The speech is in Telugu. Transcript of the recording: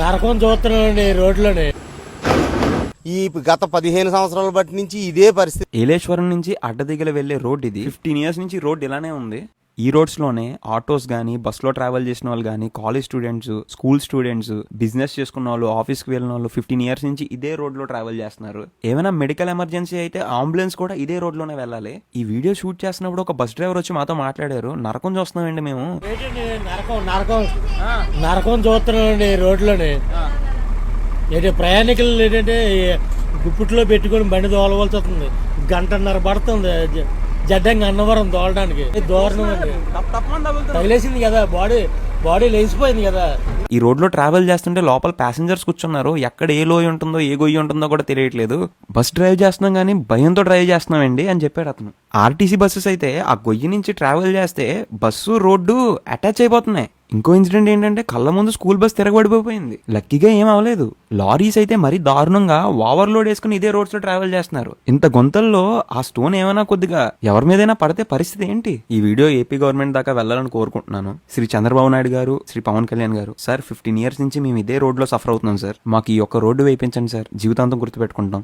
నరకం చూస్తున్నామండి రోడ్లోనే. ఈ గత 15 సంవత్సరాల బట్టి నుంచి ఇదే పరిస్థితి. ఏలేశ్వరం నుంచి అడ్డదిగల వెళ్లే రోడ్ ఇది. 15 years నుంచి రోడ్ ఇలానే ఉంది. ఈ రోడ్స్ లోనే ఆటోస్ గానీ, బస్ లో ట్రావెల్ చేసిన వాళ్ళు గానీ, college students, school students, business చేసుకున్న వాళ్ళు, ఆఫీస్ కి వెళ్ళిన వాళ్ళు 15 years నుంచి ఇదే రోడ్ లో ట్రావెల్ చేస్తున్నారు. ఏమైనా మెడికల్ ఎమర్జెన్సీ అయితే అంబులెన్స్ కూడా ఇదే రోడ్ లోనే వెళ్ళాలి. ఈ వీడియో షూట్ చేస్తున్నప్పుడు ఒక బస్ డ్రైవర్ వచ్చి మాతో మాట్లాడారు. నరకం చూస్తున్నామండి మేము. నరకం చూస్తున్నామండి రోడ్లోనే. ఏంటంటే ప్రయాణికులు ఏంటంటే గుప్పిట్లో పెట్టుకొని బండి దోలవలసి వస్తుంది. 1.5 గంట పడుతుంది జడ్డంగా అన్నవరం దోలడానికి. దూరం తగిలేసింది కదా, బాడీ లేచిపోయింది కదా. ఈ రోడ్ లో ట్రావెల్ చేస్తుంటే లోపల ప్యాసింజర్స్ కూర్చున్నారు. ఎక్కడ ఏ లోయ ఉంటుందో, ఏ గొయ్యి ఉంటుందో కూడా తెలియట్లేదు. బస్ డ్రైవ్ చేస్తున్నాం కానీ భయంతో డ్రైవ్ చేస్తున్నామండి అని చెప్పాడు అతను. ఆర్టీసీ బస్సెస్ అయితే ఆ గొయ్యి నుంచి ట్రావెల్ చేస్తే బస్సు రోడ్డు అటాచ్ అయిపోతున్నాయి. ఇంకో ఇన్సిడెంట్ ఏంటంటే కళ్ళ ముందు స్కూల్ బస్ తిరగబడిపోయింది. లక్కీగా ఏం అవ్వలేదు. లారీస్ అయితే మరీ దారుణంగా ఓవర్లోడ్ వేసుకుని ఇదే రోడ్స్ లో ట్రావెల్ చేస్తున్నారు. ఇంత గొంతల్లో ఆ స్టోన్ ఏమైనా కొద్దిగా ఎవరి మీదైనా పడితే పరిస్థితి ఏంటి? ఈ వీడియో ఏపీ గవర్నమెంట్ దాకా వెళ్ళాలని కోరుకుంటున్నాను. శ్రీ చంద్రబాబు నాయుడు గారు, శ్రీ పవన్ కళ్యాణ్ గారు, సార్ 15 years నుంచి మేము ఇదే రోడ్ లో సఫర్ అవుతున్నాం సార్. మాకు ఈ ఒక్క రోడ్డు వేయించండి సార్, జీవితాంతం గుర్తుపెట్టుకుంటాం.